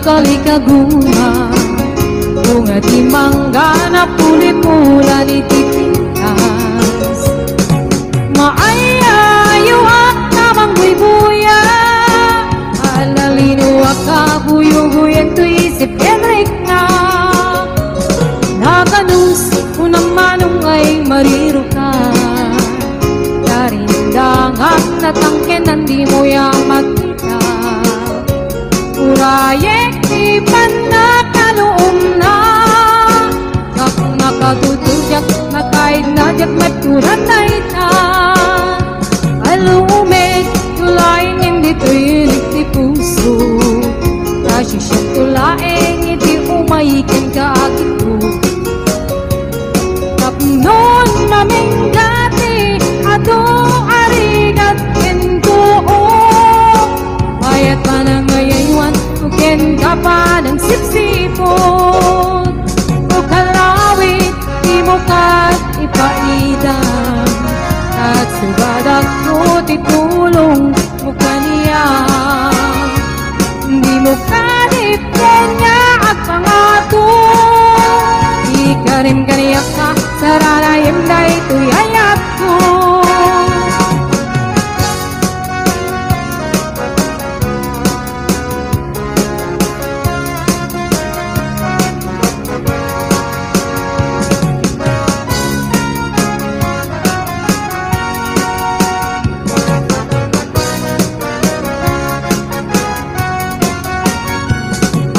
kalikaguma bunga di mangga na puli-pula ni titintas maayayo at namang buy-buya alalino akabuyo-buyan to isip Enric na naganus kung namanong ay mariro ka darindangan na tangkenan di mo yang makita urayek ipan na kaloom na kak nakatutujak na kahit nadyak maturan na ita alumig tulaing hindi tuyinig di puso nasisyak tulaing hindi umayikin ka agito kapnon maminggati ato arigat kintuo mayat pa na ngayaywan uken ka pa ng sipsipon o kalawit di mo kat ipaidam at subadak mo titulong mo kaniya di mo kadipin niya at pangato ikarim kaniyak ka saranayim na ito'y ayat ko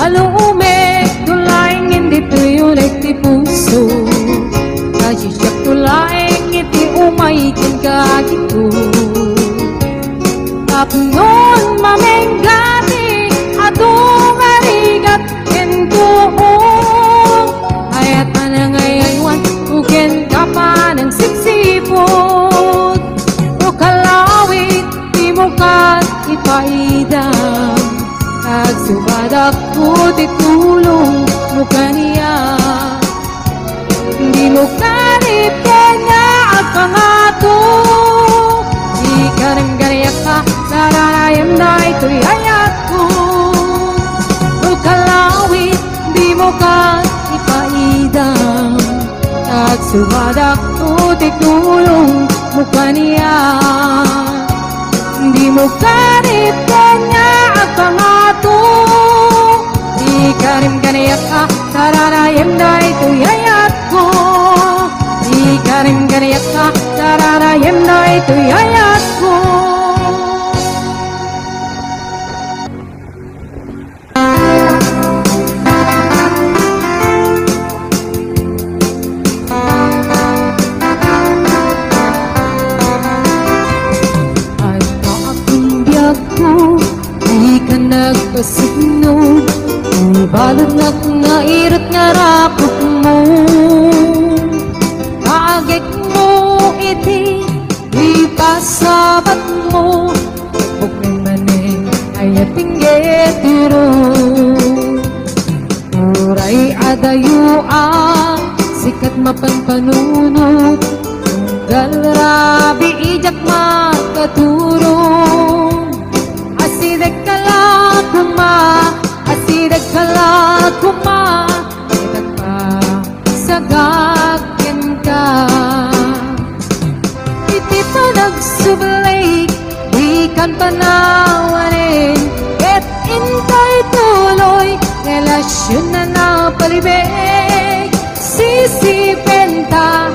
alumig tulaing hindi tuyulik ti puso nasisyak tulaing iti umayikin ka agito tapnon maminggati atong arigat kentuo ayat na nangayaywan uken ka pa ng sipsipot o kalawit di mo kat ipaidam at subadak po titulong mo kaniya di mo kanipin niya at pangato di ka rin ganiyak ka saranayam na ito'y ayat ko o kalawit di mo ka ipaidam at subadak po titulong mo kaniya di mo kanipin niya at pangato di ka rin ganiyak ka saranayam na ito'y ayat ko di ka rin ganiyak ka saranayam na ito'y ayat ko at aking biyak ko di ka nagpasunod balot na nairot nga rapot mo kaagik mo iti ipasabat mo bukay maning ay atinggetiro uray adayua sikat mapanpanunot tunggal rabi ijak makaturong asidek kala kuma asidag kala kuma itat pa sagakin ka iti pa nagsublay di kan panawanin et intay tuloy relasyon na napalibig sisipin ta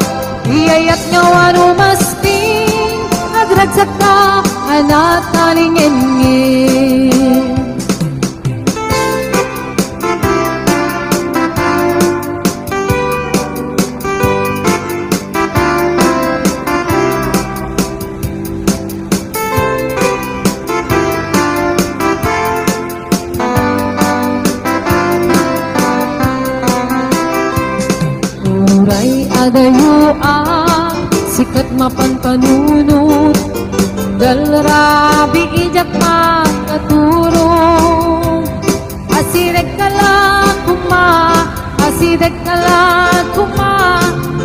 iyayat nga wano masping nagragsak ka anatalingin adayua sikat mapanpanunot dalrabi ijak makaturong asidek kala kuma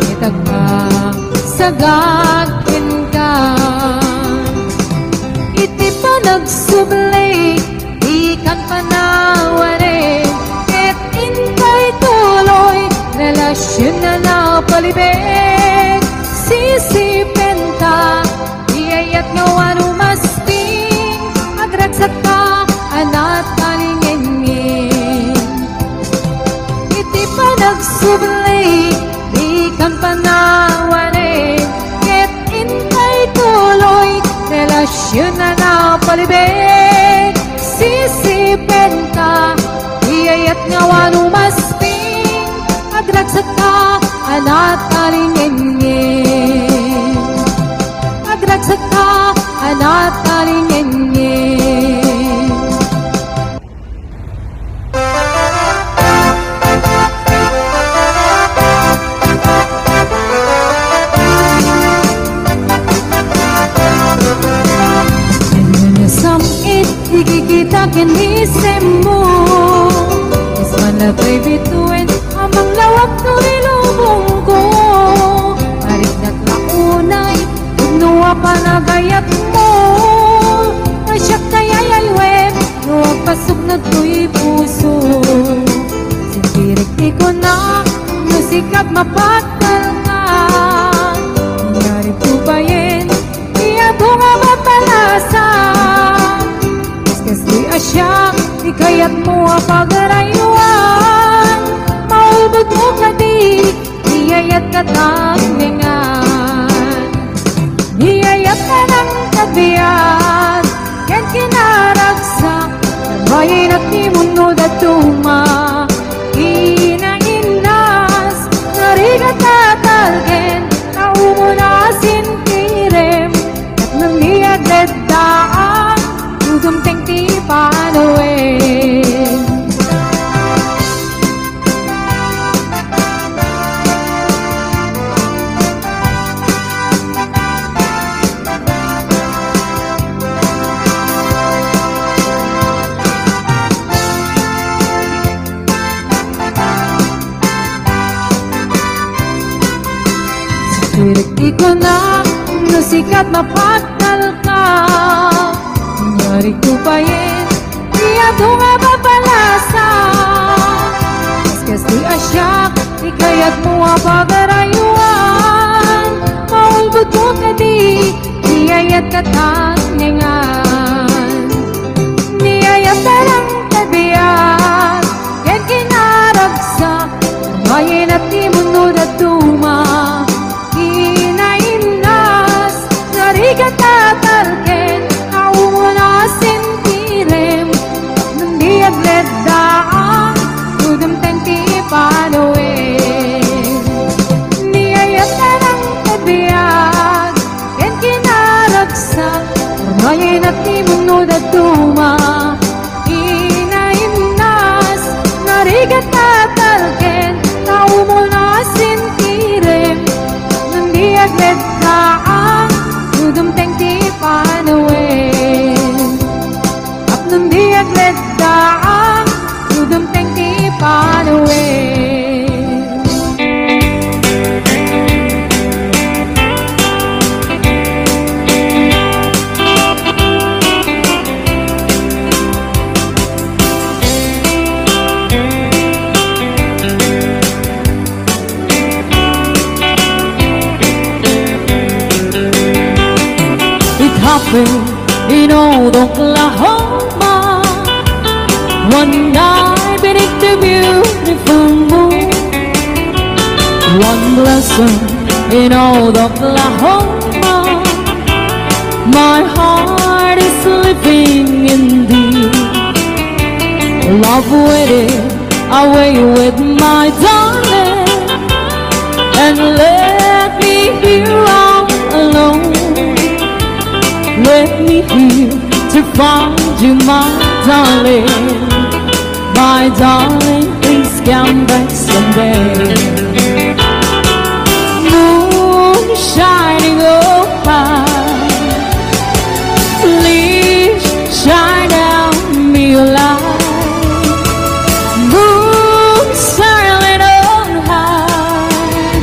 itag ka sagakin ka iti pa nagsublay di kan panawarin relasyon na napalibig. Sisipin ta, iyayat nga wano masting, agragsak ka, anat kalingin. Iti pa nagsubli, di kan panawali, ket intay tuloy, relasyon na napalibig. Sisipin ta, iyayat nga wano masting, agragsak ka, anat kalingin. Agragsak ka, anat kalingin. Samit, ikikita kinisem mo. Ismalabay bituin, amang lawak no ilubong ko. Marigdat launay, nuwa panagayat mo. Masyak kayayay web, nuwa pasok na to'y puso. Sintirik di ko na, nusikap mapatal ka. Nangyari po ba yen, iya bunga mapalasa. Di asya, ikayat mo ang pagarayuan. Maulbog mo ka di, niyayat ka tanglingan. Niyayat ka ng kabiyan, yan kinaragsak. Nagbayin at ni mundo na tuma. Inainas, narigat tatalgen, naumo na sintirem. At nang niyaglet daan, gumteng ti panuin. Sirik ko na, nusikat mapagdal ka. Nangyari ko pa yen, iya tunga papalasa. Iskas di asyak, ikayat mo ang pagarayuan. Maulbot mo ka di, niyayat ka tanglingan. Niyayat ka lang kabiyan, yan kinaragsak. Ngayon at di mundo na tuma. Inainas, narigat tatalken, sintirem, nang diaglet daang, gugumteng ti panuin. Niyayat ka ng kabiyag, yan kinaragsak, ngayon at di mundo na tuma. Inainas, narigat tatalken, naumo na sintirem, nang diaglet daang, gugumteng ti panuin. Nung diaglet daang, gugumteng ti panuin. It happened in old Oklahoma, one night beneath the beautiful moon. One blossom in old Oklahoma, my heart is living in thee. Love waited away with my darling, and left me here all alone. Let me here to find you, my darling. My darling, please come back someday. Moon shining oh high, please shine down me a light. Moon silent on high,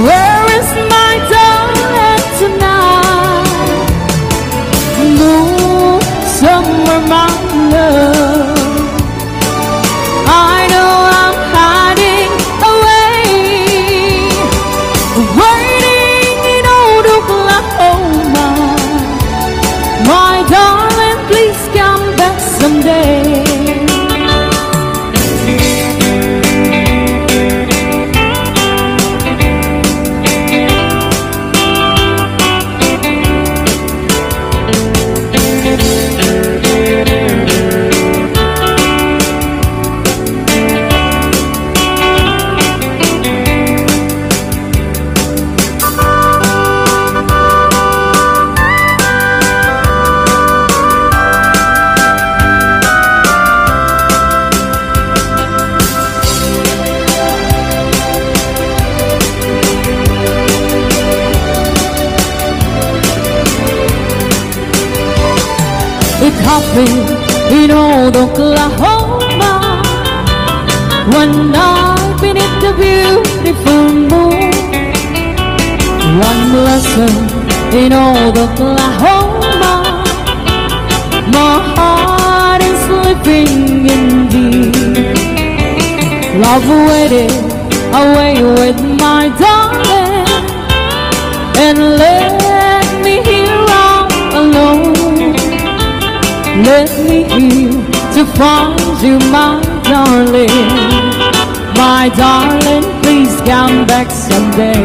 where is my darling tonight? Moon somewhere, my love, I know feel in old Oklahoma one night beneath the beautiful moon. One blossom in old Oklahoma, my heart is living in thee. Love waited away with my darling, and let me here all alone. Let me here to find you, my darling. My darling, please come back someday.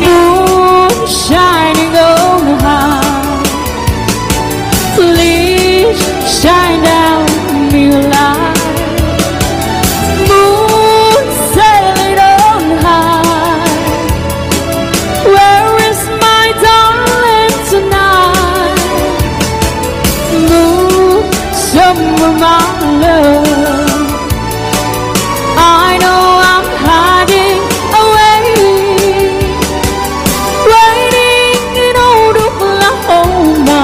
Moon shining on high, please shine down me light. Moon sailing on high, where is my darling tonight? Moon, somewhere my love, I know I'm hiding away, waiting in old Oklahoma.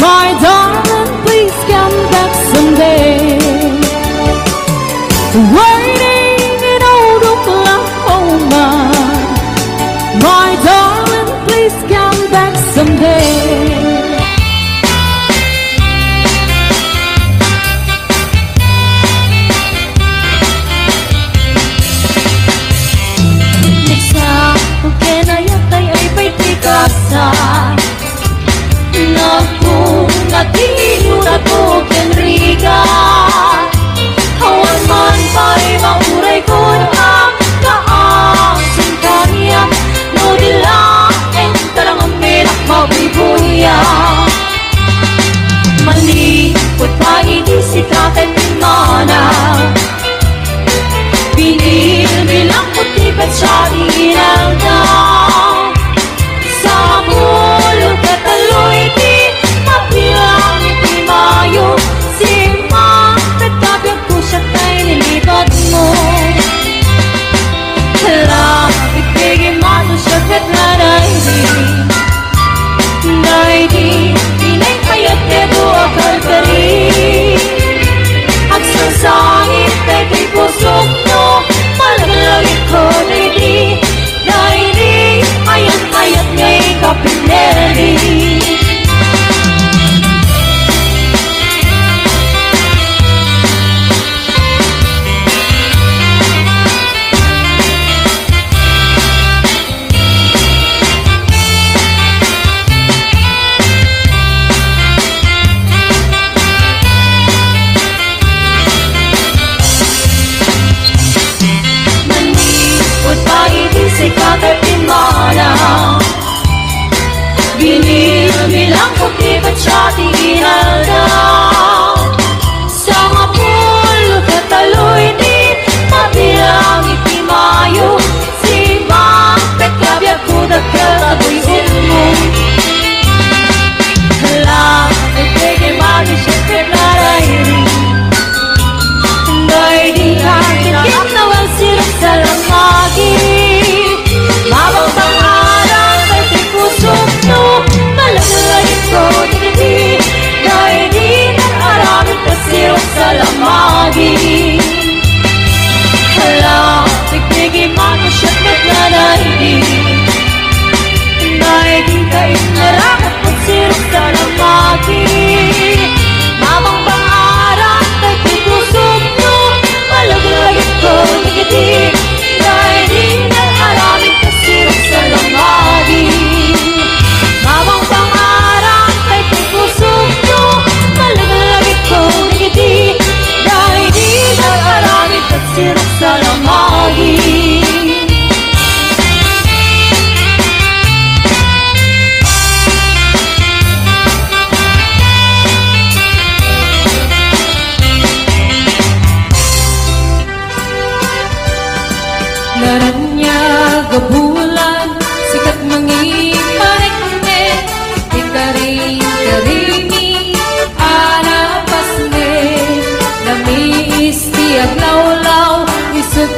My darling, please come back someday. Waiting in old Oklahoma. My darling, please come back someday. Naku natino na to kenriga, hawan man pa'y mauray ko na kaasing kanya. No dilain tarang amelak mabibuya, malipot pa idisi kakat mana. Binilbilang putipet sa inalda, sa mulong kataloy di mabilang itimayo. Si Mapet kabyag ko siya tayo nilipad mo. Lapit bigay mato siya kat nanay di pinay kayat kedo akal kari. Agsasangit kay kay pusok mo, malagalagit ko na di. Ayat ngay kapineri. Manipot pa ibisig kakatimana, binilbilang putipet sa tinalda, sa mapulo kataloy di mabilang itimayo. Si Mapet kabyag ko nagkataboy mo. Lapit bigay mali siya kanaray ngay di kakitin na wang sirap sa lamagi. Mabang pangarang kay pusok no, malagalagit ko di ngay di nag-aramit na sirap sa lamagi. Lapit bigay mali siya kanaray ngay di kayo narakot na sirap sa lamagi. Mabang pangarang kay pusok no, malagalagit ko di ngay di nag-aramit na sirap sa lamagi. Mabang pangarang kay pusok no, malagalagit ko di ngay di nag-aramit na sirap sa lamagi. Naranya gabulan, sikat mangiparekne, ikaring-karimi, anapasne, namiis tiag lawlaw, isog